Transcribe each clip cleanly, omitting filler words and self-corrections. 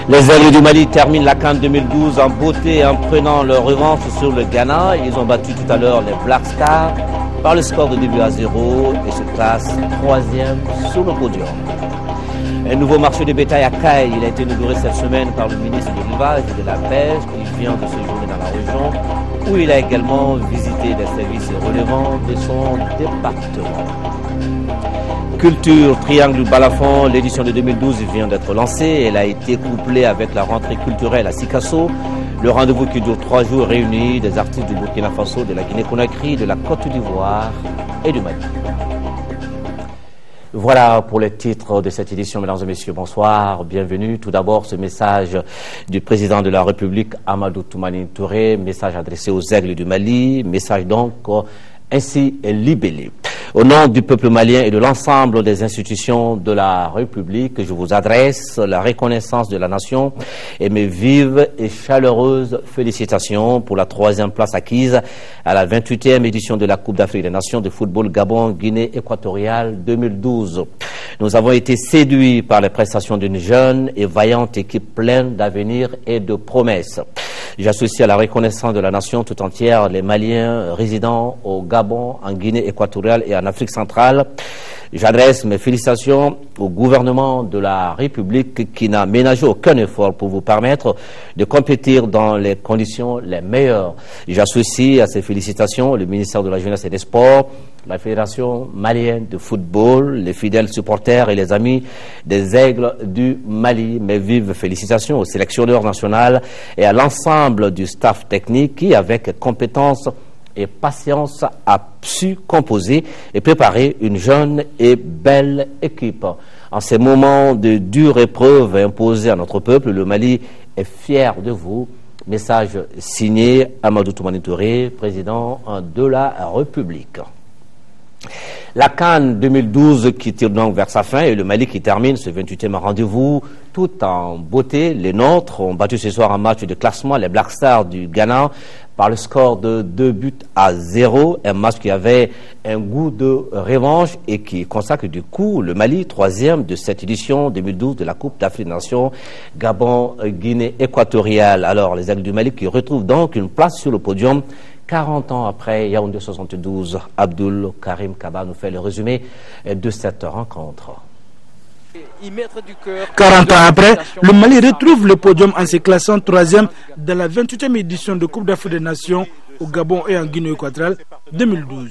Les Aigles du Mali terminent la CAN 2012 en beauté en prenant leur revanche sur le Ghana. Ils ont battu tout à l'heure les Black Stars par le score de 2-0 et se classent 3e sur le podium. Un nouveau marché de bétail à Caille, il a été inauguré cette semaine par le ministre de l'Élevage et de la Pêche qui vient de séjourner dans la région où il a également visité les services relevant de son département. Culture Triangle Balafon, l'édition de 2012 vient d'être lancée. Elle a été couplée avec la rentrée culturelle à Sikasso. Le rendez-vous qui dure 3 jours réunit des artistes du Burkina Faso, de la Guinée-Conakry, de la Côte d'Ivoire et du Mali. Voilà pour les titres de cette édition, mesdames et messieurs, bonsoir, bienvenue. Tout d'abord, ce message du président de la République, Amadou Toumani Touré, message adressé aux Aigles du Mali, message donc ainsi libellé. Au nom du peuple malien et de l'ensemble des institutions de la République, je vous adresse la reconnaissance de la nation et mes vives et chaleureuses félicitations pour la 3e place acquise à la 28e édition de la Coupe d'Afrique des Nations de football Gabon-Guinée équatoriale 2012. Nous avons été séduits par les prestations d'une jeune et vaillante équipe pleine d'avenir et de promesses. J'associe à la reconnaissance de la nation tout entière les Maliens résidant au Gabon, en Guinée équatoriale et en Afrique centrale. J'adresse mes félicitations au gouvernement de la République qui n'a ménagé aucun effort pour vous permettre de compétir dans les conditions les meilleures. J'associe à ces félicitations le ministère de la Jeunesse et des Sports, la Fédération malienne de football, les fidèles supporters et les amis des Aigles du Mali. Mes vives félicitations au sélectionneur national et à l'ensemble du staff technique qui, avec compétence et patience, a su composer et préparer une jeune et belle équipe. En ces moments de dure épreuve imposée à notre peuple, le Mali est fier de vous. Message signé Amadou Toumani Touré, président de la République. La CAN 2012 qui tire donc vers sa fin et le Mali qui termine ce 28e rendez-vous tout en beauté. Les nôtres ont battu ce soir un match de classement les Black Stars du Ghana par le score de 2-0, un match qui avait un goût de revanche et qui consacre du coup le Mali 3e de cette édition 2012 de la Coupe d'Afrique des Nations Gabon-Guinée équatoriale. Alors les Aigles du Mali qui retrouvent donc une place sur le podium 40 ans après Yaoundé 72. Abdul Karim Kaba nous fait le résumé de cette rencontre. 40 ans après, le Mali retrouve le podium en se classant 3e de la 28e édition de Coupe d'Afrique des Nations au Gabon et en Guinée équatoriale 2012.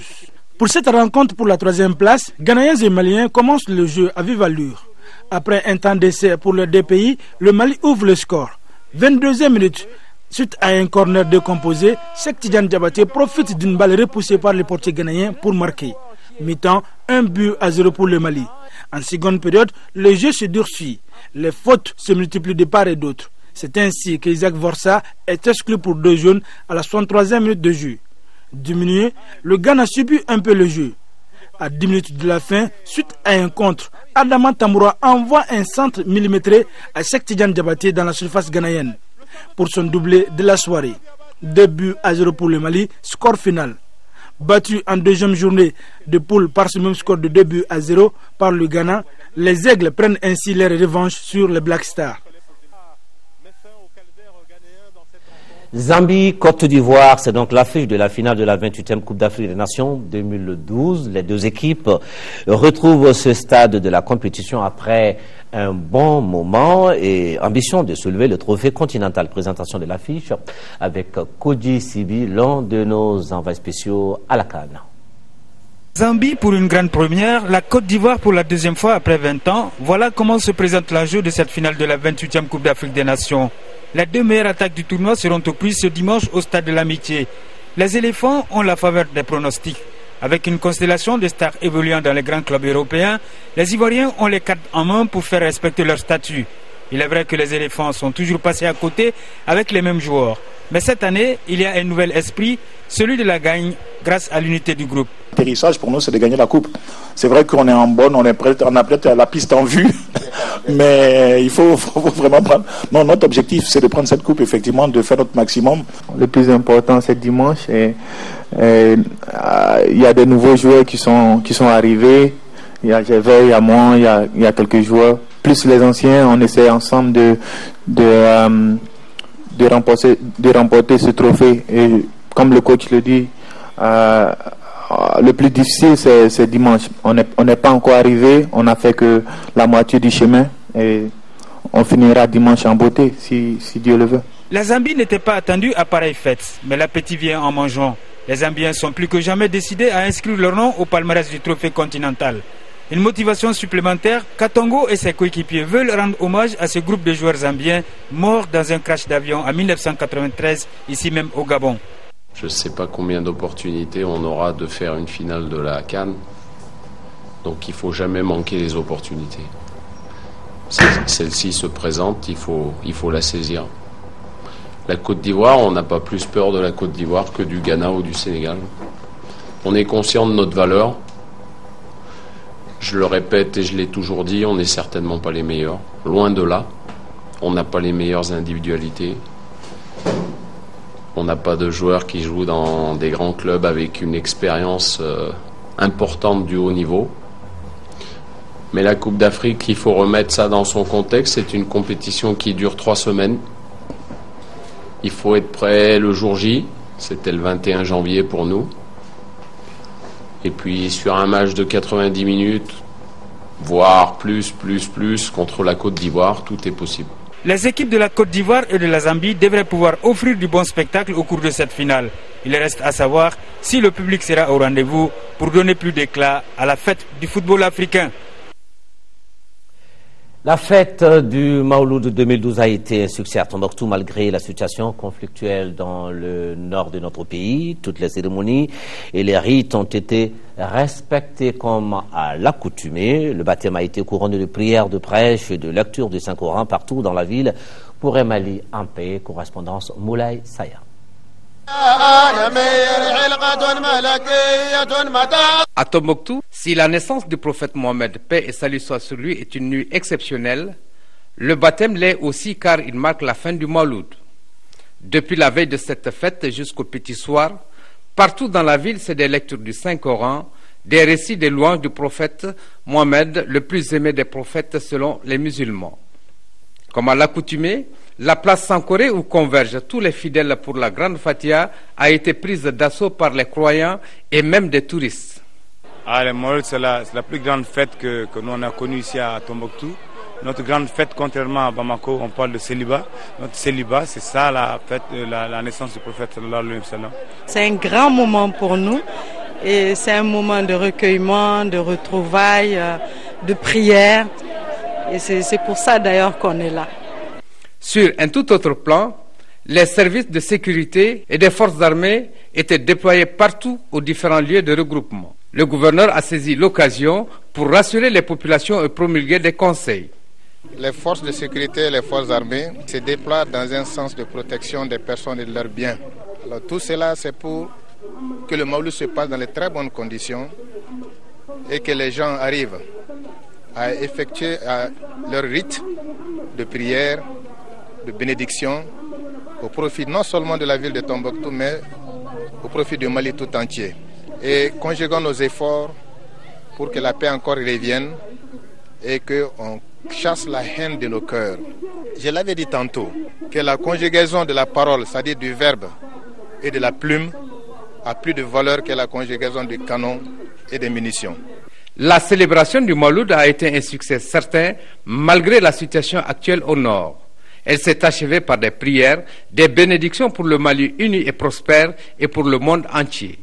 Pour cette rencontre pour la 3e place, Ghanéens et Maliens commencent le jeu à vive allure. Après un temps d'essai pour les deux pays, le Mali ouvre le score. 22e minute. Suite à un corner décomposé, Cheikh Tidiane Diabaté profite d'une balle repoussée par les portiers ghanéens pour marquer. Mi-temps, 1-0 pour le Mali. En seconde période, le jeu se durcit. Les fautes se multiplient de part et d'autre. C'est ainsi qu'Isaac Vorsa est exclu pour 2 jaunes à la 63e minute de jeu. Diminué, le Ghana subit un peu le jeu. À 10 minutes de la fin, suite à un contre, Adama Tamboura envoie un centre millimétré à Cheikh Tidiane Diabaté dans la surface ghanéenne pour son doublé de la soirée. 2-0 pour le Mali, score final. Battu en 2e journée de poule par ce même score de 2-0 par le Ghana, les Aigles prennent ainsi leur revanche sur les Black Stars. Zambie, Côte d'Ivoire, c'est donc l'affiche de la finale de la 28e Coupe d'Afrique des Nations 2012. Les deux équipes retrouvent ce stade de la compétition après un bon moment et ambition de soulever le trophée continental. Présentation de l'affiche avec Koji Sibi, l'un de nos envoyés spéciaux à la CAN. Zambie pour une grande première, la Côte d'Ivoire pour la 2e fois après 20 ans. Voilà comment se présente l'enjeu de cette finale de la 28e Coupe d'Afrique des Nations. Les 2 meilleures attaques du tournoi seront aux prises ce dimanche au stade de l'Amitié. Les éléphants ont la faveur des pronostics. Avec une constellation de stars évoluant dans les grands clubs européens, les Ivoiriens ont les cartes en main pour faire respecter leur statut. Il est vrai que les éléphants sont toujours passés à côté avec les mêmes joueurs. Mais cette année, il y a un nouvel esprit, celui de la gagne, grâce à l'unité du groupe. L'atterrissage pour nous, c'est de gagner la coupe. C'est vrai qu'on est en bonne, on a peut-être la piste en vue, mais il faut vraiment prendre. Non, notre objectif, c'est de prendre cette coupe, effectivement, de faire notre maximum. Le plus important, c'est dimanche. Il y a des nouveaux joueurs qui sont arrivés. Il y a Gervais, il y a moi, il y a quelques joueurs plus les anciens, on essaie ensemble de remporter ce trophée. Et comme le coach le dit, le plus difficile c'est dimanche. On n'est pas encore arrivé, on n'a fait que la moitié du chemin et on finira dimanche en beauté si Dieu le veut. La Zambie n'était pas attendue à pareille fête, mais l'appétit vient en mangeant. Les Zambiens sont plus que jamais décidés à inscrire leur nom au palmarès du trophée continental. Une motivation supplémentaire, Katongo et ses coéquipiers veulent rendre hommage à ce groupe de joueurs zambiens morts dans un crash d'avion en 1993, ici même au Gabon. Je ne sais pas combien d'opportunités on aura de faire une finale de la CAN, donc il ne faut jamais manquer les opportunités. Celle-ci se présente, il faut la saisir. La Côte d'Ivoire, on n'a pas plus peur de la Côte d'Ivoire que du Ghana ou du Sénégal. On est conscient de notre valeur. Je le répète et je l'ai toujours dit, on n'est certainement pas les meilleurs. Loin de là, on n'a pas les meilleures individualités. On n'a pas de joueurs qui jouent dans des grands clubs avec une expérience importante du haut niveau. Mais la Coupe d'Afrique, il faut remettre ça dans son contexte. C'est une compétition qui dure 3 semaines. Il faut être prêt le jour J. C'était le 21 janvier pour nous. Et puis sur un match de 90 minutes, voire plus, contre la Côte d'Ivoire, tout est possible. Les équipes de la Côte d'Ivoire et de la Zambie devraient pouvoir offrir du bon spectacle au cours de cette finale. Il reste à savoir si le public sera au rendez-vous pour donner plus d'éclat à la fête du football africain. La fête du Maouloud 2012 a été un succès à Tombouctou malgré la situation conflictuelle dans le nord de notre pays. Toutes les cérémonies et les rites ont été respectés comme à l'accoutumée. Le baptême a été couronné de prières, de prêches et de lecture du Saint-Coran partout dans la ville. Pour Emali en paix, correspondance Moulay Saya. À Tombouctou, si la naissance du prophète Mohammed, paix et salut soit sur lui, est une nuit exceptionnelle, le baptême l'est aussi car il marque la fin du Mawloud. Depuis la veille de cette fête jusqu'au petit soir, partout dans la ville, c'est des lectures du Saint-Coran, des récits des louanges du prophète Mohammed, le plus aimé des prophètes selon les musulmans. Comme à l'accoutumée, la place Sankoré où convergent tous les fidèles pour la grande Fatiha a été prise d'assaut par les croyants et même des touristes. Le Mawlid, c'est la plus grande fête que nous on a connue ici à Tombouctou. Notre grande fête, contrairement à Bamako, on parle de célibat. Notre célibat, c'est ça la fête, la naissance du prophète sallallahu alayhi wa sallam. C'est un grand moment pour nous et c'est un moment de recueillement, de retrouvailles, de prière. Et c'est pour ça d'ailleurs qu'on est là. Sur un tout autre plan, les services de sécurité et des forces armées étaient déployés partout aux différents lieux de regroupement. Le gouverneur a saisi l'occasion pour rassurer les populations et promulguer des conseils. Les forces de sécurité et les forces armées se déploient dans un sens de protection des personnes et de leurs biens. Alors tout cela, c'est pour que le Mawlid se passe dans de très bonnes conditions et que les gens arrivent à effectuer leur rite de prière, de bénédiction, au profit non seulement de la ville de Tombouctou, mais au profit du Mali tout entier. Et conjuguons nos efforts pour que la paix encore revienne et qu'on chasse la haine de nos cœurs. Je l'avais dit tantôt, que la conjugaison de la parole, c'est-à-dire du verbe et de la plume, a plus de valeur que la conjugaison du canon et des munitions. La célébration du Mawlid a été un succès certain malgré la situation actuelle au nord. Elle s'est achevée par des prières, des bénédictions pour le Mali uni et prospère et pour le monde entier.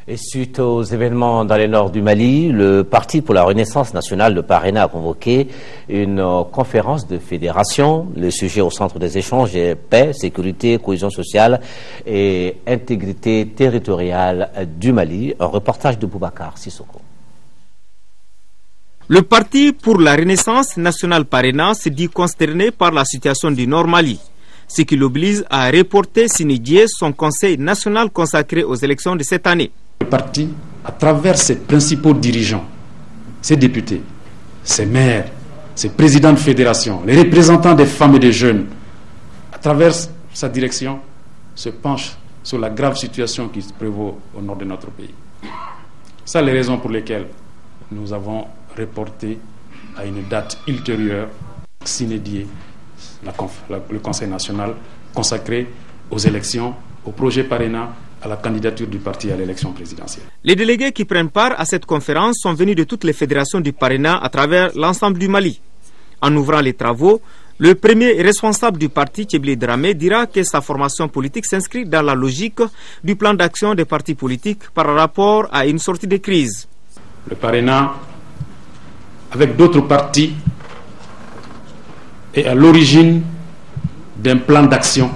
Et suite aux événements dans le nord du Mali, le Parti pour la Renaissance nationale de Parena a convoqué une conférence de fédération. Le sujet au centre des échanges est paix, sécurité, cohésion sociale et intégrité territoriale du Mali. Un reportage de Boubacar Sissoko. Le Parti pour la Renaissance nationale Parena se dit consterné par la situation du Nord Mali, ce qui l'oblige à reporter sine die son conseil national consacré aux élections de cette année. Le parti, à travers ses principaux dirigeants, ses députés, ses maires, ses présidents de fédération, les représentants des femmes et des jeunes, à travers sa direction, se penche sur la grave situation qui se prévaut au nord de notre pays. Ce sont les raisons pour lesquelles nous avons reporté à une date ultérieure, s'inédier le Conseil national consacré aux élections, au projet parrainant, à la candidature du parti à l'élection présidentielle. Les délégués qui prennent part à cette conférence sont venus de toutes les fédérations du parrainat à travers l'ensemble du Mali. En ouvrant les travaux, le premier responsable du parti, Tchéblé Dramé, dira que sa formation politique s'inscrit dans la logique du plan d'action des partis politiques par rapport à une sortie de crise. Le parrainat, avec d'autres partis, est à l'origine d'un plan d'action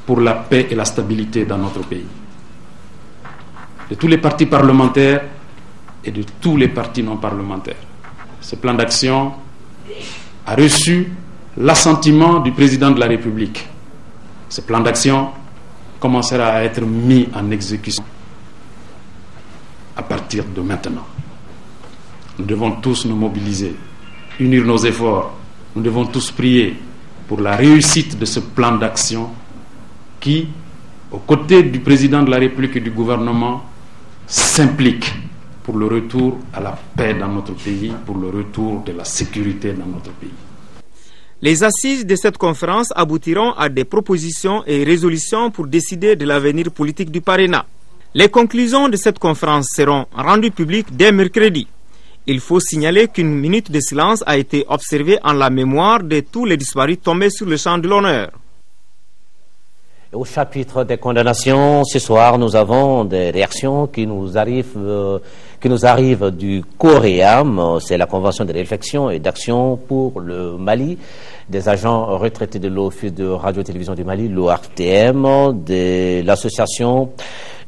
pour la paix et la stabilité dans notre pays. De tous les partis parlementaires et de tous les partis non parlementaires. Ce plan d'action a reçu l'assentiment du président de la République. Ce plan d'action commencera à être mis en exécution à partir de maintenant. Nous devons tous nous mobiliser, unir nos efforts. Nous devons tous prier pour la réussite de ce plan d'action qui, aux côtés du président de la République et du gouvernement, s'implique pour le retour à la paix dans notre pays, pour le retour de la sécurité dans notre pays. Les assises de cette conférence aboutiront à des propositions et résolutions pour décider de l'avenir politique du parrainat. Les conclusions de cette conférence seront rendues publiques dès mercredi. Il faut signaler qu'une minute de silence a été observée en la mémoire de tous les disparus tombés sur le champ de l'honneur. Au chapitre des condamnations, ce soir, nous avons des réactions qui nous arrivent du COREAM, c'est la Convention de réflexion et d'action pour le Mali, des agents retraités de l'Office de radio-télévision du Mali, l'ORTM, de l'association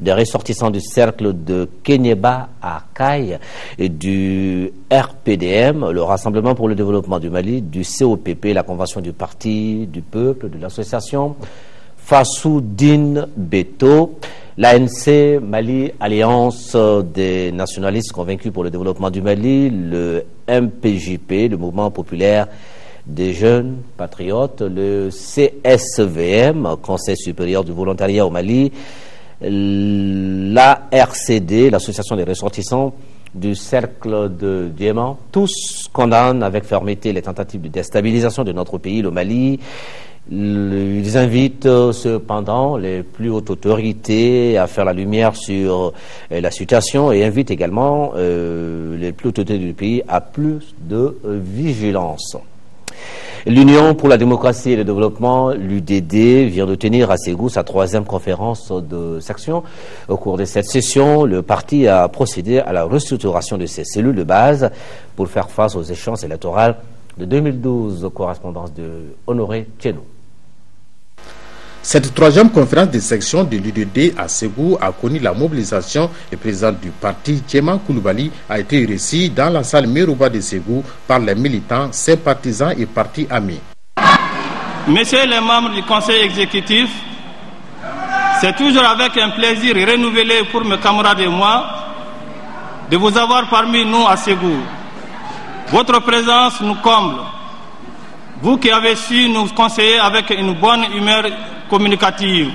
des ressortissants du cercle de Kenyeba à Kaye, et du RPDM, le Rassemblement pour le développement du Mali, du COPP, la Convention du Parti du Peuple, de l'association Fassoudine Beto, l'ANC Mali, Alliance des nationalistes convaincus pour le développement du Mali, le MPJP, le Mouvement populaire des jeunes patriotes, le CSVM, Conseil supérieur du volontariat au Mali, l'ARCD, l'association des ressortissants du cercle de Diamant, tous condamnent avec fermeté les tentatives de déstabilisation de notre pays, le Mali. Ils invitent cependant les plus hautes autorités à faire la lumière sur la situation et invitent également les plus hautes autorités du pays à plus de vigilance. L'Union pour la démocratie et le développement, l'UDD, vient de tenir à Ségou sa 3e conférence de section. Au cours de cette session, le parti a procédé à la restructuration de ses cellules de base pour faire face aux échéances électorales de 2012. Correspondance de Honoré Tchénou. Cette 3e conférence de section de l'UDD à Ségou a connu la mobilisation. Le président du parti, Djema Koulibaly, a été reçu dans la salle Merouba de Ségou par les militants, sympathisants et partis amis. Messieurs les membres du conseil exécutif, c'est toujours avec un plaisir renouvelé pour mes camarades et moi de vous avoir parmi nous à Ségou. Votre présence nous comble. Vous qui avez su nous conseiller avec une bonne humeur communicative.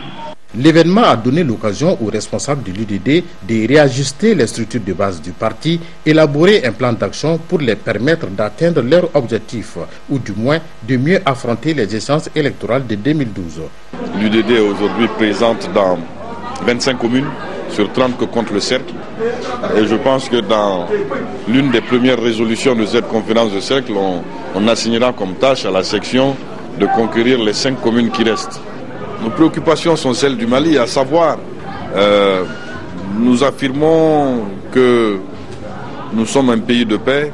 L'événement a donné l'occasion aux responsables de l'UDD de réajuster les structures de base du parti, élaborer un plan d'action pour les permettre d'atteindre leurs objectifs, ou du moins de mieux affronter les échéances électorales de 2012. L'UDD est aujourd'hui présente dans 25 communes, sur 30 que compte le cercle. Et je pense que dans l'une des premières résolutions de cette conférence de cercle, on assignera comme tâche à la section de conquérir les 5 communes qui restent. Nos préoccupations sont celles du Mali, à savoir, nous affirmons que nous sommes un pays de paix,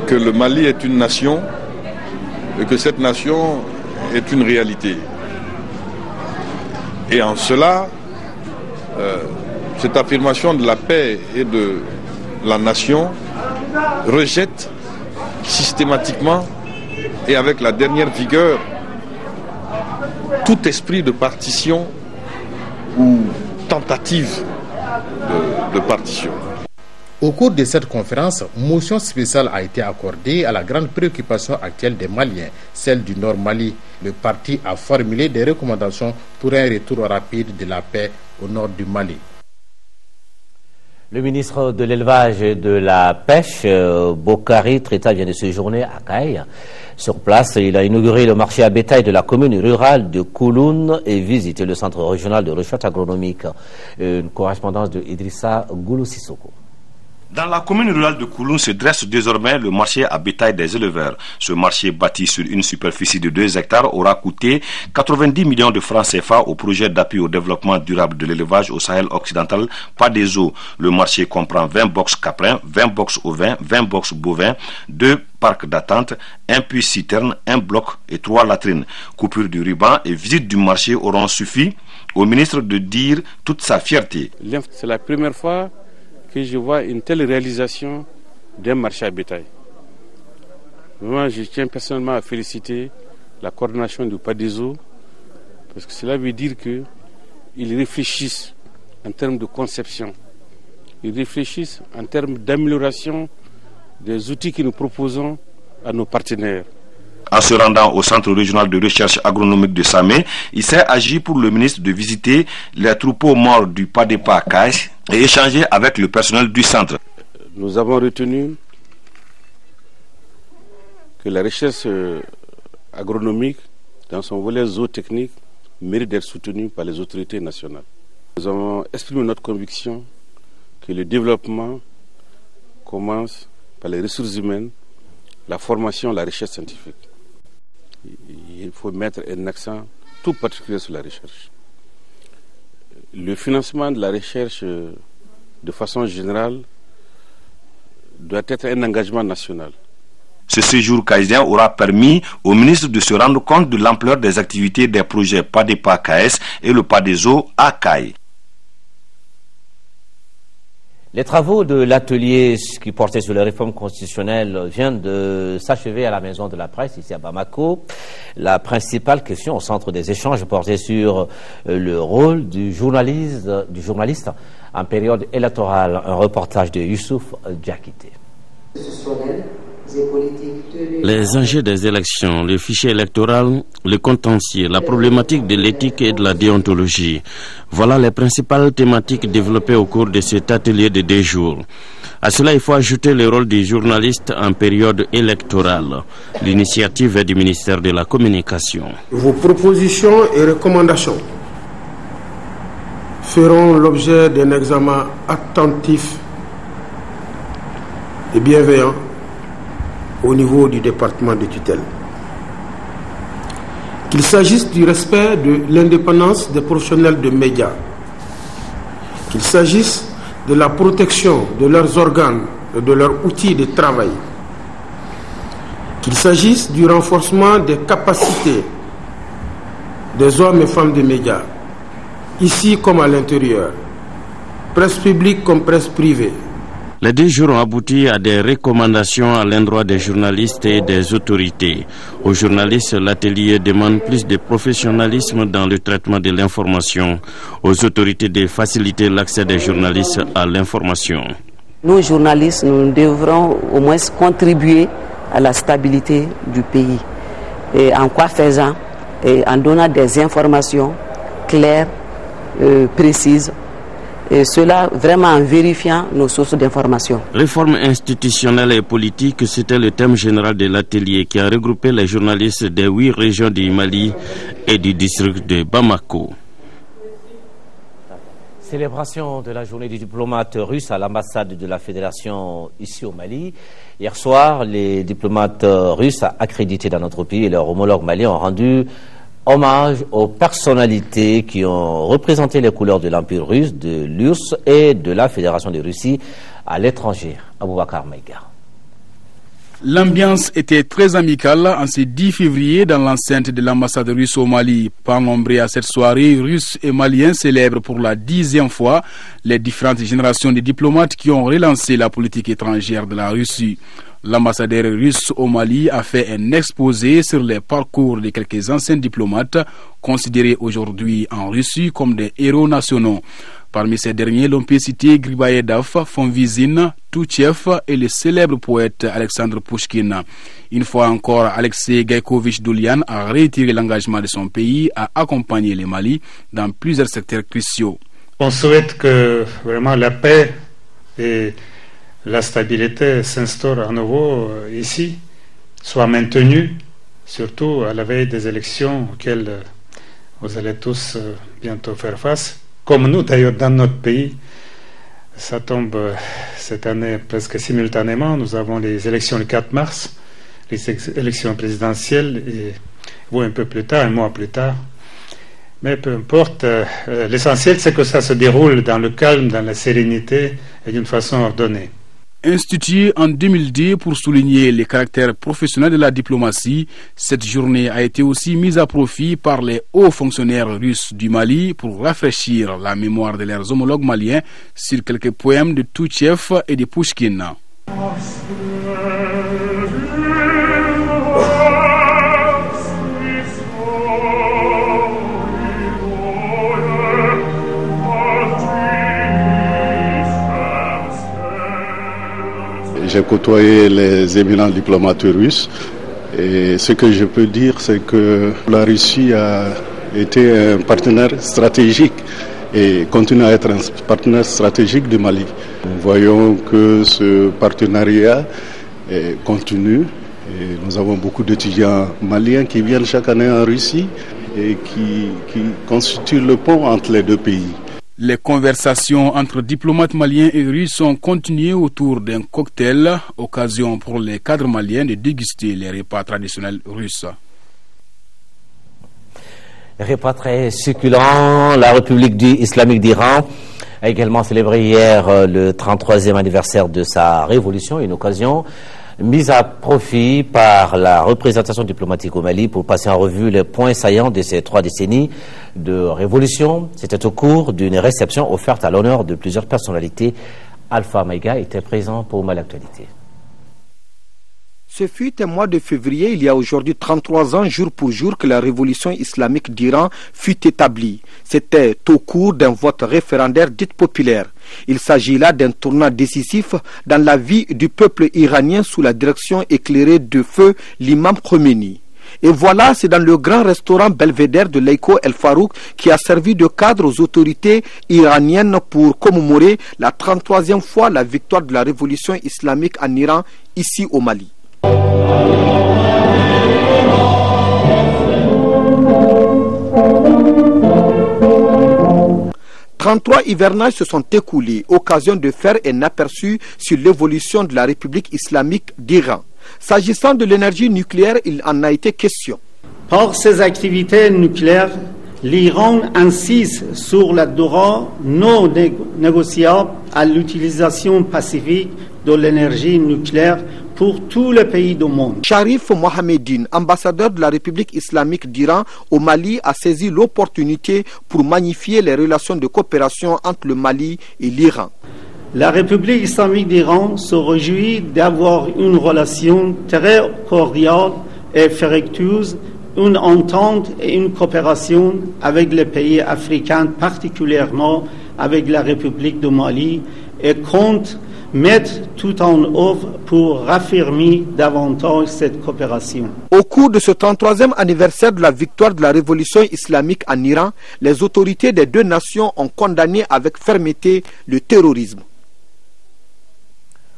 que le Mali est une nation et que cette nation est une réalité. Et en cela, cette affirmation de la paix et de la nation rejette systématiquement et avec la dernière vigueur tout esprit de partition ou tentative de partition. Au cours de cette conférence, motion spéciale a été accordée à la grande préoccupation actuelle des Maliens, celle du Nord Mali. Le parti a formulé des recommandations pour un retour rapide de la paix au nord du Mali. Le ministre de l'Élevage et de la Pêche, Bokari Treta, vient de séjourner à Caille. Sur place, il a inauguré le marché à bétail de la commune rurale de Kouloune et visité le centre régional de recherche agronomique. Une correspondance de Idrissa Goulou Sissoko. Dans la commune rurale de Kouloune se dresse désormais le marché à bétail des éleveurs. Ce marché bâti sur une superficie de 2 hectares aura coûté 90 millions de francs CFA au projet d'appui au développement durable de l'élevage au Sahel occidental, PADESO. Le marché comprend 20 box caprins, 20 box ovins, 20 box bovins, 2 parcs d'attente, un puits citerne, un bloc et 3 latrines. Coupure du ruban et visite du marché auront suffi au ministre de dire toute sa fierté. C'est la première fois que je vois une telle réalisation d'un marché à bétail. Moi, je tiens personnellement à féliciter la coordination du PADESO parce que cela veut dire qu'ils réfléchissent en termes de conception, ils réfléchissent en termes d'amélioration des outils que nous proposons à nos partenaires. En se rendant au centre régional de recherche agronomique de Samé, il s'est agi pour le ministre de visiter les troupeaux morts du Padepa Cache et échanger avec le personnel du centre. Nous avons retenu que la recherche agronomique, dans son volet zootechnique, mérite d'être soutenue par les autorités nationales. Nous avons exprimé notre conviction que le développement commence par les ressources humaines, la formation, la recherche scientifique. Il faut mettre un accent tout particulier sur la recherche. Le financement de la recherche de façon générale doit être un engagement national. Ce séjour caïsien aura permis au ministre de se rendre compte de l'ampleur des activités des projets PADEPA KS et le PADESO à Caille. Les travaux de l'atelier qui portait sur les réformes constitutionnelles viennent de s'achever à la Maison de la Presse, ici à Bamako. La principale question au centre des échanges portait sur le rôle du journaliste en période électorale. Un reportage de Youssouf Diakité. Les enjeux des élections, le fichier électoral, le contentieux, la problématique de l'éthique et de la déontologie. Voilà les principales thématiques développées au cours de cet atelier de 2 jours. À cela, il faut ajouter le rôle du journaliste en période électorale. L'initiative est du ministère de la Communication. Vos propositions et recommandations feront l'objet d'un examen attentif et bienveillant au niveau du département de tutelle. Qu'il s'agisse du respect de l'indépendance des professionnels de médias, qu'il s'agisse de la protection de leurs organes et de leurs outils de travail, qu'il s'agisse du renforcement des capacités des hommes et femmes des médias, ici comme à l'intérieur, presse publique comme presse privée. Les 2 jours ont abouti à des recommandations à l'endroit des journalistes et des autorités. Aux journalistes, l'atelier demande plus de professionnalisme dans le traitement de l'information. Aux autorités, de faciliter l'accès des journalistes à l'information. Nous, journalistes, nous devrons au moins contribuer à la stabilité du pays. Et en quoi faisant? Et en donnant des informations claires, précises. Et cela vraiment en vérifiant nos sources d'information. Réforme institutionnelle et politique, c'était le thème général de l'atelier qui a regroupé les journalistes des 8 régions du Mali et du district de Bamako. Célébration de la journée du diplomate russe à l'ambassade de la Fédération ici au Mali. Hier soir, les diplomates russes accrédités dans notre pays et leurs homologues maliens ont rendu hommage aux personnalités qui ont représenté les couleurs de l'Empire russe, de l'URSS et de la Fédération de Russie à l'étranger. Aboubakar Maïga. L'ambiance était très amicale en ce 10 février dans l'enceinte de l'ambassade russe au Mali. Pas nombreux à cette soirée, Russes et Maliens célèbrent pour la 10e fois les différentes générations de diplomates qui ont relancé la politique étrangère de la Russie. L'ambassadeur russe au Mali a fait un exposé sur les parcours de quelques anciens diplomates considérés aujourd'hui en Russie comme des héros nationaux. Parmi ces derniers, l'on peut citer Gribaïedov, Fonvizine, Touchev et le célèbre poète Alexandre Pouchkine. Une fois encore, Alexei Gaïkovitch Doulian a réitéré l'engagement de son pays à accompagner le Mali dans plusieurs secteurs cruciaux. On souhaite que vraiment la paix et la stabilité s'instaure à nouveau ici, soit maintenue, surtout à la veille des élections auxquelles vous allez tous bientôt faire face. Comme nous d'ailleurs dans notre pays, ça tombe cette année presque simultanément. Nous avons les élections le 4 mars, les élections présidentielles, et vous un peu plus tard, un mois plus tard. Mais peu importe, l'essentiel c'est que ça se déroule dans le calme, dans la sérénité et d'une façon ordonnée. Instituée en 2010 pour souligner les caractères professionnels de la diplomatie, cette journée a été aussi mise à profit par les hauts fonctionnaires russes du Mali pour rafraîchir la mémoire de leurs homologues maliens sur quelques poèmes de Toutchev et de Pouchkine. J'ai côtoyé les éminents diplomates russes et ce que je peux dire, c'est que la Russie a été un partenaire stratégique et continue à être un partenaire stratégique du Mali. Nous voyons que ce partenariat continue et nous avons beaucoup d'étudiants maliens qui viennent chaque année en Russie et qui constituent le pont entre les deux pays. Les conversations entre diplomates maliens et russes sont continuées autour d'un cocktail, occasion pour les cadres maliens de déguster les repas traditionnels russes. Repas très succulent, la République islamique d'Iran a également célébré hier le 33e anniversaire de sa révolution, une occasion mise à profit par la représentation diplomatique au Mali pour passer en revue les points saillants de ces 3 décennies de révolution. C'était au cours d'une réception offerte à l'honneur de plusieurs personnalités. Alpha Maïga était présent pour Mali Actualité. Ce fut un mois de février, il y a aujourd'hui 33 ans, jour pour jour, que la révolution islamique d'Iran fut établie. C'était au cours d'un vote référendaire dit populaire. Il s'agit là d'un tournant décisif dans la vie du peuple iranien sous la direction éclairée de feu l'imam Khomeini. Et voilà, c'est dans le grand restaurant belvédère de l'Eiko El Farouk qui a servi de cadre aux autorités iraniennes pour commémorer la 33e fois la victoire de la révolution islamique en Iran, ici au Mali. 33 hivernages se sont écoulés, occasion de faire un aperçu sur l'évolution de la République islamique d'Iran. S'agissant de l'énergie nucléaire, il en a été question. Par ses activités nucléaires, l'Iran insiste sur le droit non négociable à l'utilisation pacifique de l'énergie nucléaire pour tous les pays du monde. Sharif Mohamedine, ambassadeur de la République islamique d'Iran au Mali, a saisi l'opportunité pour magnifier les relations de coopération entre le Mali et l'Iran. La République islamique d'Iran se réjouit d'avoir une relation très cordiale et fructueuse, une entente et une coopération avec les pays africains, particulièrement avec la République du Mali, et compte mettre tout en œuvre pour raffirmer davantage cette coopération. Au cours de ce 33e anniversaire de la victoire de la révolution islamique en Iran, les autorités des deux nations ont condamné avec fermeté le terrorisme.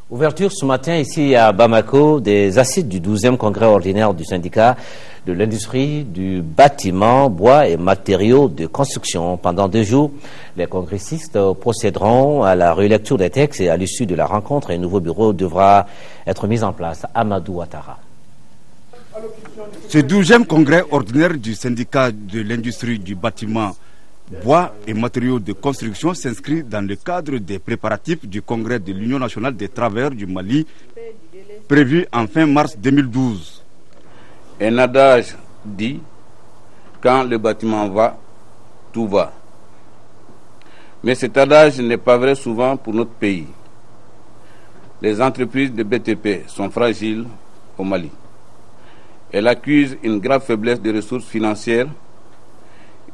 Ouverture ce matin ici à Bamako des assises du 12e congrès ordinaire du syndicat de l'industrie du bâtiment, bois et matériaux de construction. Pendant 2 jours, les congressistes procéderont à la relecture des textes et à l'issue de la rencontre, un nouveau bureau devra être mis en place. Amadou Ouattara. Ce 12e congrès ordinaire du syndicat de l'industrie du bâtiment, bois et matériaux de construction s'inscrit dans le cadre des préparatifs du congrès de l'Union nationale des travailleurs du Mali, prévu en fin mars 2012. Un adage dit, quand le bâtiment va, tout va. Mais cet adage n'est pas vrai souvent pour notre pays. Les entreprises de BTP sont fragiles au Mali. Elles accusent une grave faiblesse des ressources financières,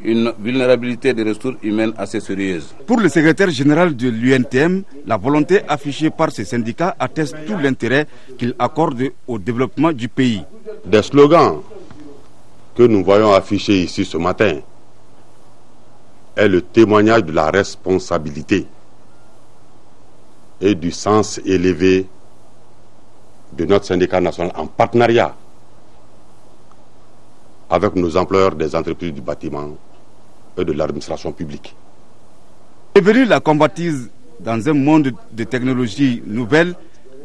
une vulnérabilité des ressources humaines assez sérieuse. Pour le secrétaire général de l'UNTM, la volonté affichée par ces syndicats atteste tout l'intérêt qu'ils accordent au développement du pays. Des slogans que nous voyons affichés ici ce matin est le témoignage de la responsabilité et du sens élevé de notre syndicat national en partenariat avec nos employeurs des entreprises du bâtiment et de l'administration publique. Devenu la combattise dans un monde de technologies nouvelles,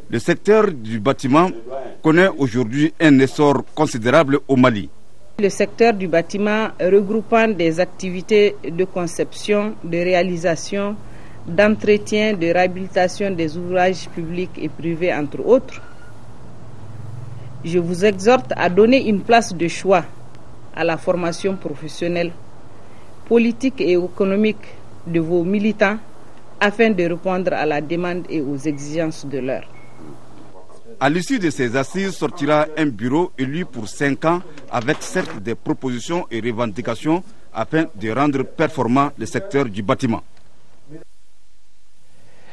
le secteur du bâtiment connaît aujourd'hui un essor considérable au Mali. Le secteur du bâtiment regroupant des activités de conception, de réalisation, d'entretien, de réhabilitation des ouvrages publics et privés, entre autres. Je vous exhorte à donner une place de choix à la formation professionnelle, politique et économique de vos militants afin de répondre à la demande et aux exigences de l'heure. À l'issue de ces assises sortira un bureau élu pour 5 ans avec certes des propositions et revendications afin de rendre performant le secteur du bâtiment.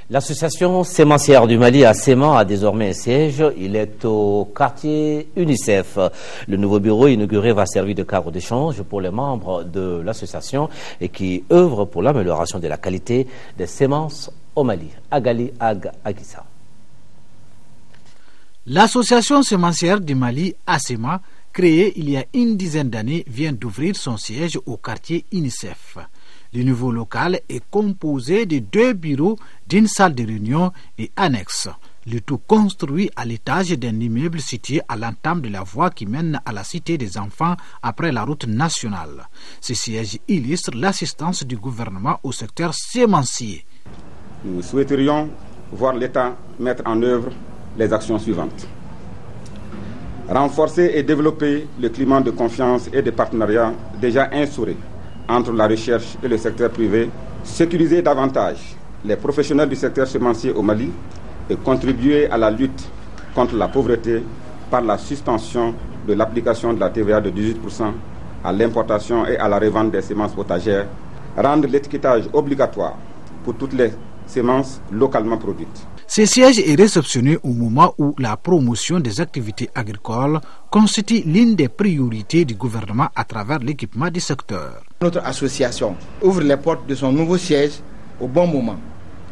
L'association sémencière du Mali à Séman a désormais un siège. Il est au quartier UNICEF. Le nouveau bureau inauguré va servir de cadre d'échange pour les membres de l'association et qui œuvre pour l'amélioration de la qualité des semences au Mali. Agali Agissa. L'association sémencière du Mali, ASEMA, créée il y a une dizaine d'années, vient d'ouvrir son siège au quartier UNICEF. Le nouveau local est composé de 2 bureaux, d'une salle de réunion et annexe. Le tout construit à l'étage d'un immeuble situé à l'entame de la voie qui mène à la Cité des Enfants après la route nationale. Ce siège illustre l'assistance du gouvernement au secteur sémencier. Nous souhaiterions voir l'État mettre en œuvre les actions suivantes. Renforcer et développer le climat de confiance et de partenariat déjà instauré entre la recherche et le secteur privé, sécuriser davantage les professionnels du secteur sémencier au Mali et contribuer à la lutte contre la pauvreté par la suspension de l'application de la TVA de 18% à l'importation et à la revente des semences potagères, rendre l'étiquetage obligatoire pour toutes les semences localement produites. Ce siège est réceptionné au moment où la promotion des activités agricoles constitue l'une des priorités du gouvernement à travers l'équipement du secteur. Notre association ouvre les portes de son nouveau siège au bon moment,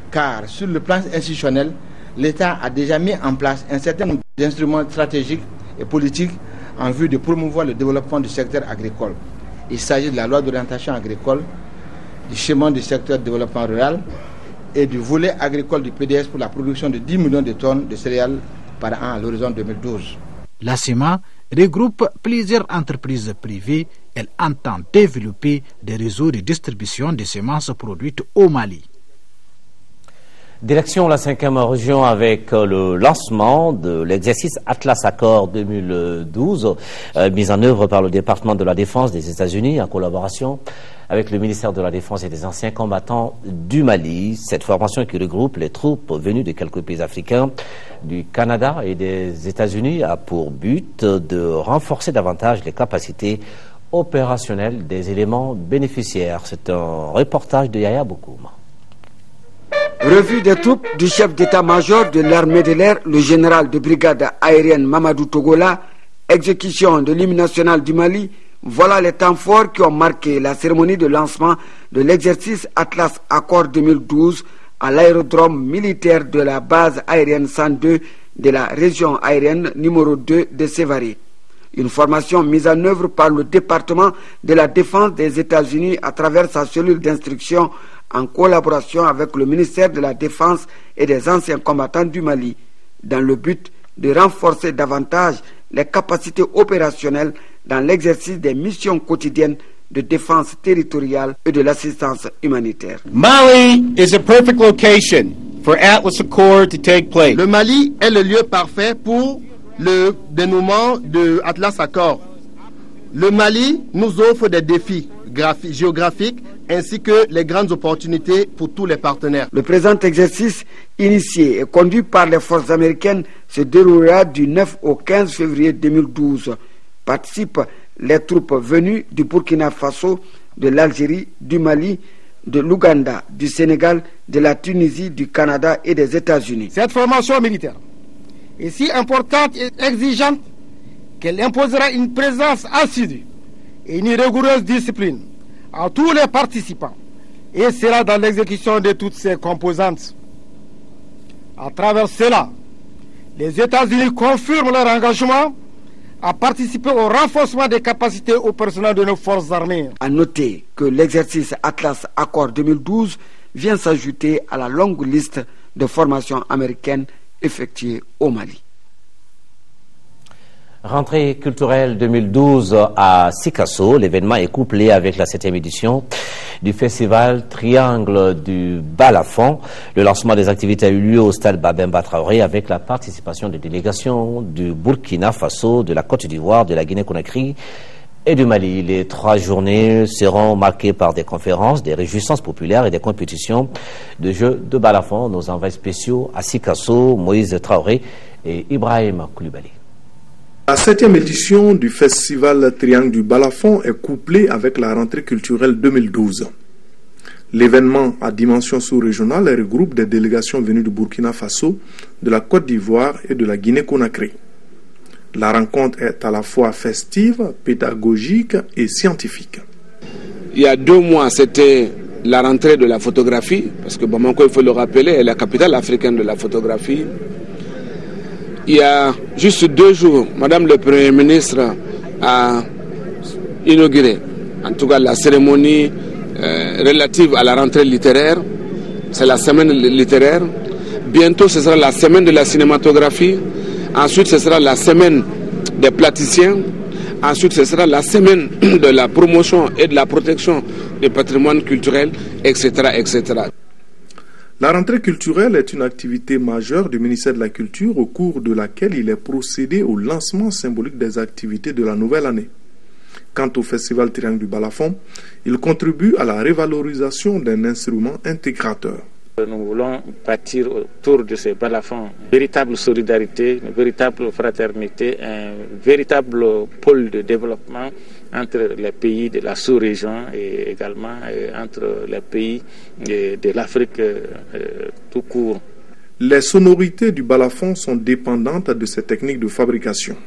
car sur le plan institutionnel, l'État a déjà mis en place un certain nombre d'instruments stratégiques et politiques en vue de promouvoir le développement du secteur agricole. Il s'agit de la loi d'orientation agricole, du schéma du secteur de développement rural et du volet agricole du PDS pour la production de 10 millions de tonnes de céréales par an à l'horizon 2012. La SEMA regroupe plusieurs entreprises privées. Elle entend développer des réseaux de distribution de semences produites au Mali. Direction la 5e région avec le lancement de l'exercice Atlas Accord 2012, mis en œuvre par le département de la Défense des États-Unis en collaboration avec le ministère de la Défense et des anciens combattants du Mali. Cette formation qui regroupe les troupes venues de quelques pays africains, du Canada et des États-Unis a pour but de renforcer davantage les capacités opérationnelles des éléments bénéficiaires. C'est un reportage de Yaya Bokoum. Revue des troupes du chef d'état-major de l'armée de l'air, le général de brigade aérienne Mamadou Togola, exécution de l'hymne national du Mali, voilà les temps forts qui ont marqué la cérémonie de lancement de l'exercice Atlas Accord 2012 à l'aérodrome militaire de la base aérienne 102 de la région aérienne numéro 2 de Sévaré. Une formation mise en œuvre par le département de la Défense des États-Unis à travers sa cellule d'instruction en collaboration avec le ministère de la Défense et des anciens combattants du Mali, dans le but de renforcer davantage les capacités opérationnelles dans l'exercice des missions quotidiennes de défense territoriale et de l'assistance humanitaire. Mali is a perfect location for Atlas Accord to take place. Le Mali est le lieu parfait pour le dénouement de Atlas Accord. Le Mali nous offre des défis géographiques ainsi que les grandes opportunités pour tous les partenaires. Le présent exercice, initié et conduit par les forces américaines, se déroulera du 9 au 15 février 2012. Participent les troupes venues du Burkina Faso, de l'Algérie, du Mali, de l'Ouganda, du Sénégal, de la Tunisie, du Canada et des États-Unis. Cette formation militaire est si importante et exigeante qu'elle imposera une présence assidue et une rigoureuse discipline à tous les participants et sera dans l'exécution de toutes ses composantes. À travers cela, les États-Unis confirment leur engagement à participer au renforcement des capacités opérationnelles de nos forces armées. À noter que l'exercice Atlas Accord 2012 vient s'ajouter à la longue liste de formations américaines effectuées au Mali. Rentrée culturelle 2012 à Sikasso, l'événement est couplé avec la 7e édition du festival Triangle du Balafon. Le lancement des activités a eu lieu au stade Babemba Traoré avec la participation de délégations du Burkina Faso, de la Côte d'Ivoire, de la Guinée-Conakry et du Mali. Les 3 journées seront marquées par des conférences, des réjouissances populaires et des compétitions de jeux de balafon. Nos envoyés spéciaux à Sikasso, Moïse Traoré et Ibrahim Koulibaly. La 7e édition du festival Triangle du Balafon est couplée avec la rentrée culturelle 2012. L'événement à dimension sous-régionale regroupe des délégations venues du Burkina Faso, de la Côte d'Ivoire et de la Guinée-Conakry. La rencontre est à la fois festive, pédagogique et scientifique. Il y a 2 mois, c'était la rentrée de la photographie, parce que Bamako, il faut le rappeler, est la capitale africaine de la photographie. Il y a juste 2 jours, Madame le Premier ministre a inauguré, en tout cas la cérémonie relative à la rentrée littéraire. C'est la semaine littéraire. Bientôt, ce sera la semaine de la cinématographie. Ensuite, ce sera la semaine des plasticiens. Ensuite, ce sera la semaine de la promotion et de la protection du patrimoine culturel, etc., etc. La rentrée culturelle est une activité majeure du ministère de la Culture au cours de laquelle il est procédé au lancement symbolique des activités de la nouvelle année. Quant au festival Triangle du Balafon, il contribue à la révalorisation d'un instrument intégrateur. Nous voulons bâtir autour de ces balafons une véritable solidarité, une véritable fraternité, un véritable pôle de développement entre les pays de la sous-région et également entre les pays de l'Afrique tout court. Les sonorités du balafon sont dépendantes de ces techniques de fabrication.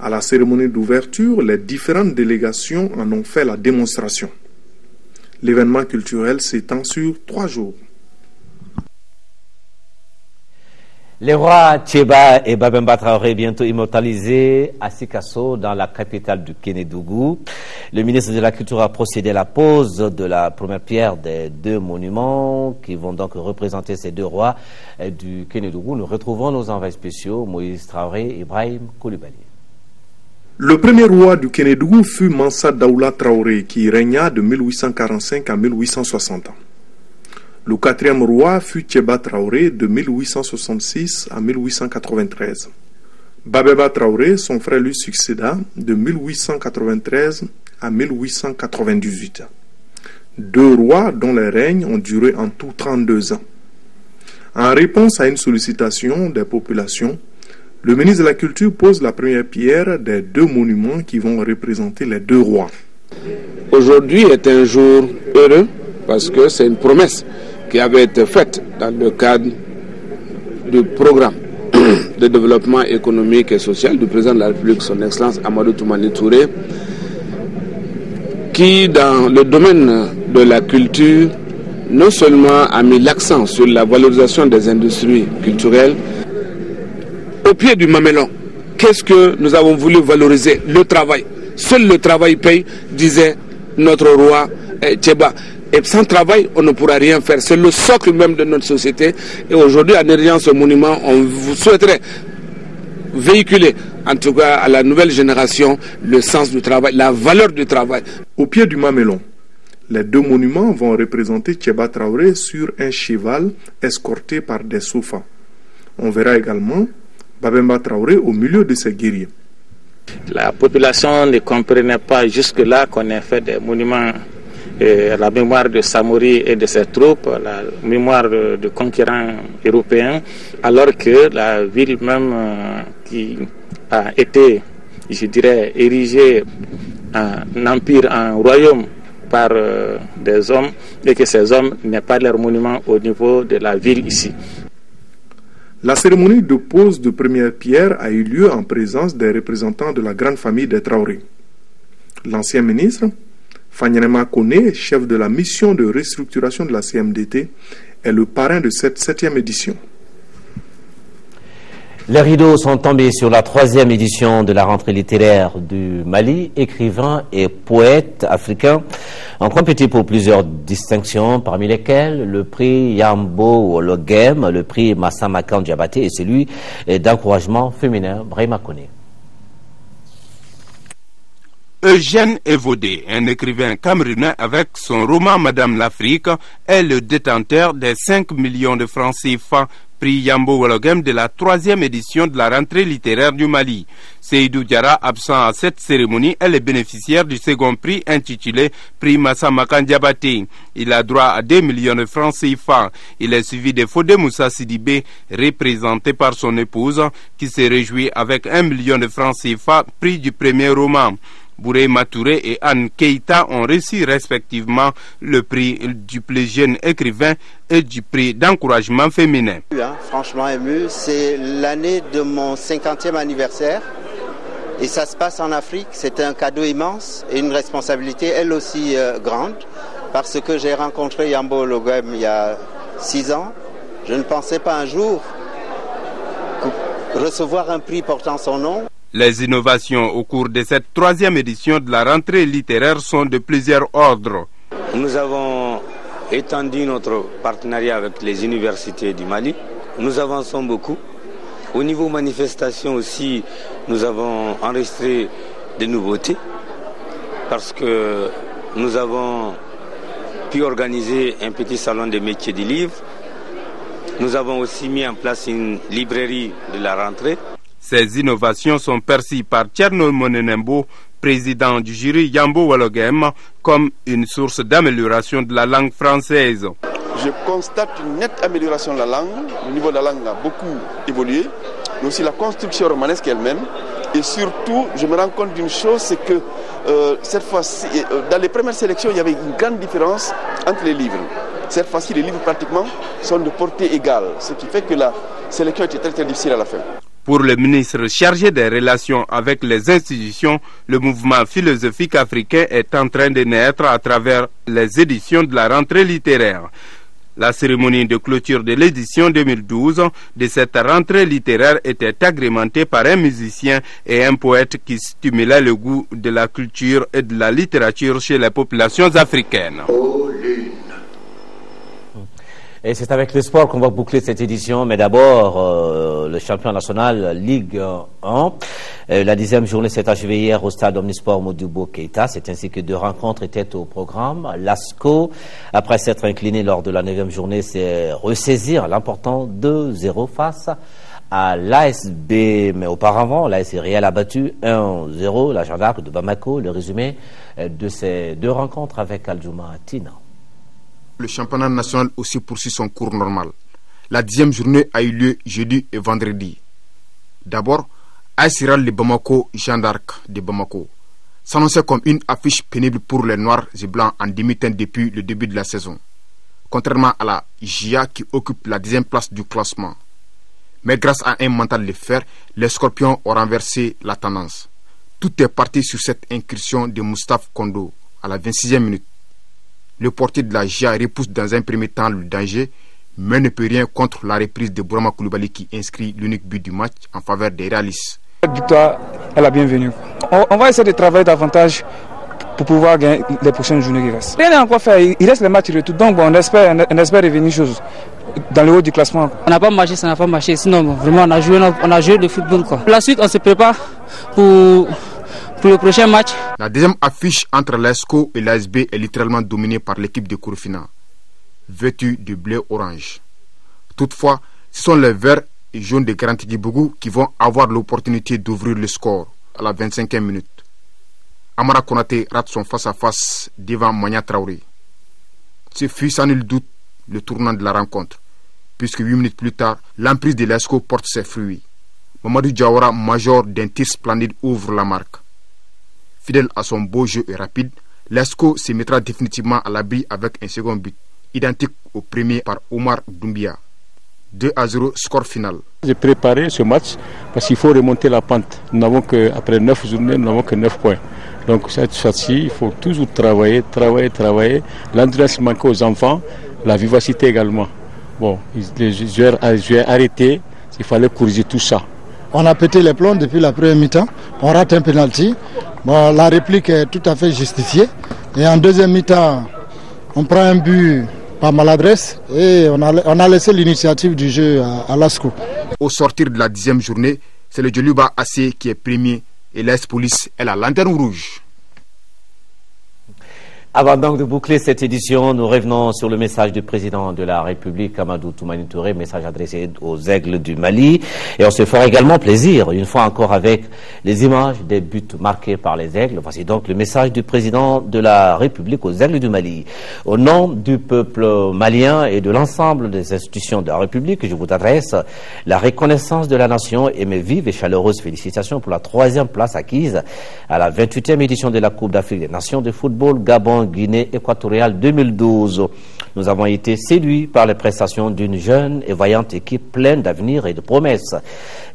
À la cérémonie d'ouverture, les différentes délégations en ont fait la démonstration. L'événement culturel s'étend sur 3 jours. Les rois Tcheba et Babemba Traoré bientôt immortalisés à Sikasso, dans la capitale du Kénédougou. Le ministre de la Culture a procédé à la pose de la première pierre des 2 monuments qui vont donc représenter ces 2 rois du Kénédougou. Nous retrouvons nos envoyés spéciaux, Moïse Traoré et Ibrahim Koulibaly. Le premier roi du Kénédougou fut Mansa Daoula Traoré, qui régna de 1845 à 1860. Le 4e roi fut Tcheba Traoré de 1866 à 1893. Babemba Traoré, son frère, lui succéda de 1893 à 1898. 2 rois dont les règnes ont duré en tout 32 ans. En réponse à une sollicitation des populations, le ministre de la Culture pose la première pierre des 2 monuments qui vont représenter les 2 rois. Aujourd'hui est un jour heureux parce que c'est une promesse qui avait été faite dans le cadre du programme de développement économique et social du président de la République, son Excellence Amadou Toumani Touré, qui, dans le domaine de la culture, non seulement a mis l'accent sur la valorisation des industries culturelles. Au pied du mamelon, qu'est-ce que nous avons voulu valoriser? Le travail. Seul le travail paye, disait notre roi Tcheba. Et sans travail, on ne pourra rien faire. C'est le socle même de notre société. Et aujourd'hui, en érigant ce monument, on souhaiterait véhiculer, en tout cas à la nouvelle génération, le sens du travail, la valeur du travail. Au pied du mamelon, les 2 monuments vont représenter Tcheba Traoré sur un cheval escorté par des sofas. On verra également Babemba Traoré au milieu de ses guerriers. La population ne comprenait pas jusque-là qu'on ait fait des monuments à la mémoire de Samori et de ses troupes, la mémoire de conquérants européens, alors que la ville même qui a été, je dirais, érigée en empire, en royaume par des hommes, et que ces hommes n'aient pas leur monument au niveau de la ville ici. La cérémonie de pose de première pierre a eu lieu en présence des représentants de la grande famille des Traoré. L'ancien ministre, Fagnerema Kone, chef de la mission de restructuration de la CMDT, est le parrain de cette 7e édition. Les rideaux sont tombés sur la 3e édition de la rentrée littéraire du Mali. Écrivains et poètes africains ont compété pour plusieurs distinctions, parmi lesquelles le prix Yambo Ologem, le prix Massa Makan Diabaté et celui d'encouragement féminin Brahima Kone. Eugène Evodé, un écrivain camerounais avec son roman Madame l'Afrique, est le détenteur des 5 millions de francs CFA prix Yambo Wologem de la 3e édition de la rentrée littéraire du Mali. Seydou Diarra, absent à cette cérémonie, est le bénéficiaire du second prix intitulé prix Massa Makan Diabaté. Il a droit à 2 millions de francs CFA. Il est suivi de Fodé Moussa Sidibé, représenté par son épouse, qui se réjouit avec 1 million de francs CFA, prix du premier roman. Bouré Matouré et Anne Keita ont reçu respectivement le prix du plus jeune écrivain et du prix d'encouragement féminin. Franchement ému, c'est l'année de mon 50e anniversaire et ça se passe en Afrique. C'est un cadeau immense et une responsabilité elle aussi grande parce que j'ai rencontré Yambo Ologem il y a 6 ans. Je ne pensais pas un jour recevoir un prix portant son nom. Les innovations au cours de cette 3e édition de la rentrée littéraire sont de plusieurs ordres. Nous avons étendu notre partenariat avec les universités du Mali. Nous avançons beaucoup. Au niveau manifestation aussi, nous avons enregistré des nouveautés parce que nous avons pu organiser un petit salon des métiers du livre. Nous avons aussi mis en place une librairie de la rentrée. Ces innovations sont perçues par Tcherno Monenembo, président du jury Yambo Wologem, comme une source d'amélioration de la langue française. Je constate une nette amélioration de la langue. Le niveau de la langue a beaucoup évolué, mais aussi la construction romanesque elle-même. Et surtout, je me rends compte d'une chose, c'est que cette fois-ci, dans les premières sélections, il y avait une grande différence entre les livres. Cette fois-ci, les livres pratiquement sont de portée égale, ce qui fait que la sélection était très très difficile à la fin. Pour le ministre chargé des relations avec les institutions, le mouvement philosophique africain est en train de naître à travers les éditions de la rentrée littéraire. La cérémonie de clôture de l'édition 2012 de cette rentrée littéraire était agrémentée par un musicien et un poète qui stimulaient le goût de la culture et de la littérature chez les populations africaines. Et c'est avec le sport qu'on va boucler cette édition, mais d'abord le champion national Ligue 1. La 10e journée s'est achevée hier au stade Omnisport Modibo Keita. C'est ainsi que 2 rencontres étaient au programme. L'ASCO, après s'être incliné lors de la 9e journée, s'est ressaisi en l'emportant 2-0 face à l'ASB. Mais auparavant, l'AS Réal a battu 1-0 la Jeanne d'Arc de Bamako. Le résumé de ces 2 rencontres avec Aldjouma Tina. Le championnat national aussi poursuit son cours normal. La 10e journée a eu lieu jeudi et vendredi. D'abord, AS Réal de Bamako, Jeanne d'Arc de Bamako s'annonçait comme une affiche pénible pour les Noirs et Blancs en demi-teinte depuis le début de la saison, contrairement à la GIA qui occupe la 10e place du classement. Mais grâce à un mental de fer, les Scorpions ont renversé la tendance. Tout est parti sur cette incursion de Moustapha Kondo à la 26e minute. Le portier de la GIA repousse dans un premier temps le danger, mais ne peut rien contre la reprise de Bourama Koulibaly qui inscrit l'unique but du match en faveur des Réalistes. Cette victoire est la bienvenue. On va essayer de travailler davantage pour pouvoir gagner les prochaines journées qui restent. Rien n'est encore fait, il reste les matchs retour, donc bon, on espère revenir chose dans le haut du classement. On n'a pas marché, ça n'a pas marché, sinon vraiment on a joué le football. Pour la suite, on se prépare pour le prochain match. La deuxième affiche entre l'ESCO et l'ASB est littéralement dominée par l'équipe de Kourfina, vêtue de bleu orange. Toutefois, ce sont les verts et jaunes de Garantigui-Bougou qui vont avoir l'opportunité d'ouvrir le score à la 25e minute. Amara Konaté rate son face-à-face devant Mania Traoré. Ce fut sans nul doute le tournant de la rencontre, puisque 8 minutes plus tard, l'emprise de l'ESCO porte ses fruits. Mamadou Diawara, major d'un tir splendide, ouvre la marque. Fidèle à son beau jeu et rapide, l'ESCO se mettra définitivement à l'abri avec un second but, identique au premier par Omar Doumbia. 2-0, score final. J'ai préparé ce match parce qu'il faut remonter la pente. Nous n'avons qu'après 9 journées, nous n'avons que 9 points. Donc cette fois-ci, il faut toujours travailler. L'endurance manque aux enfants, la vivacité également. Bon, les joueurs arrêtés, il fallait corriger tout ça. On a pété les plombs depuis la première mi-temps. On rate un penalty. Bon, la réplique est tout à fait justifiée. Et en deuxième mi-temps, on prend un but par maladresse et on a laissé l'initiative du jeu à l'ASCO. Au sortir de la 10e journée, c'est le Djoliba AC qui est premier et l'AS Police est la lanterne rouge. Avant donc de boucler cette édition, nous revenons sur le message du président de la République, Amadou Toumani Touré, message adressé aux Aigles du Mali. Et on se fera également plaisir, une fois encore, avec les images des buts marqués par les Aigles. Voici donc le message du président de la République aux Aigles du Mali. Au nom du peuple malien et de l'ensemble des institutions de la République, je vous adresse la reconnaissance de la nation et mes vives et chaleureuses félicitations pour la 3e place acquise à la 28e édition de la Coupe d'Afrique des Nations de football Gabon Guinée équatoriale 2012. Nous avons été séduits par les prestations d'une jeune et vaillante équipe pleine d'avenir et de promesses.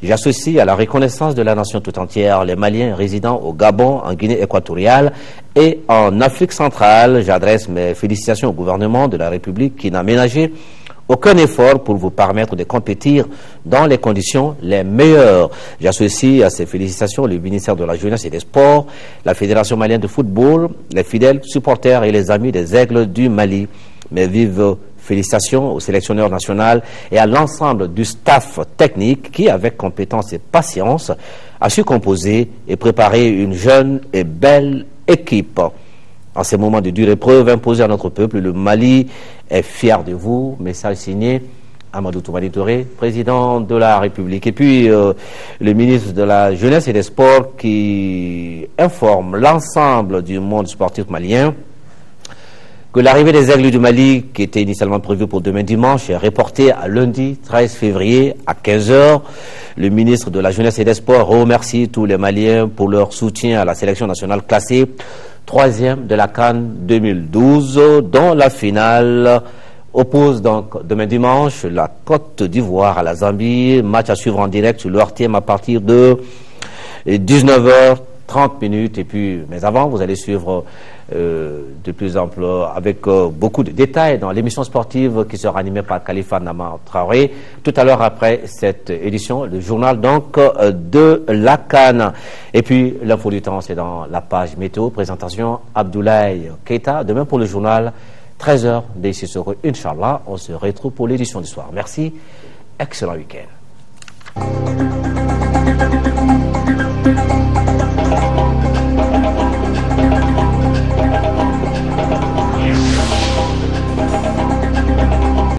J'associe à la reconnaissance de la nation tout entière les Maliens résidant au Gabon, en Guinée équatoriale et en Afrique centrale. J'adresse mes félicitations au gouvernement de la République qui n'a ménagé aucun effort pour vous permettre de compétir dans les conditions les meilleures. J'associe à ces félicitations le ministère de la Jeunesse et des Sports, la Fédération malienne de football, les fidèles supporters et les amis des Aigles du Mali. Mes vives félicitations au sélectionneur national et à l'ensemble du staff technique qui, avec compétence et patience, a su composer et préparer une jeune et belle équipe. En ces moments de dure épreuve imposés à notre peuple, le Mali est fier de vous. Message signé Amadou Toumani Touré, président de la République. Et puis le ministre de la Jeunesse et des Sports qui informe l'ensemble du monde sportif malien que l'arrivée des Aigles du Mali, qui était initialement prévue pour demain dimanche, est reportée à lundi 13 février à 15h. Le ministre de la Jeunesse et des Sports remercie tous les Maliens pour leur soutien à la sélection nationale classée 3e de la CAN 2012, dont la finale oppose donc demain dimanche la Côte d'Ivoire à la Zambie. Match à suivre en direct sur le RTM à partir de 19h30. Et puis, mais avant, vous allez suivre de plus ample, avec beaucoup de détails dans l'émission sportive qui sera animée par Khalifa Nama Traoré. Tout à l'heure après cette édition, le journal donc de la CAN. Et puis l'info du temps, c'est dans la page météo. Présentation Abdoulaye Keita. Demain pour le journal, 13h d'ici sur Inch'Allah. On se retrouve pour l'édition du soir. Merci. Excellent week-end.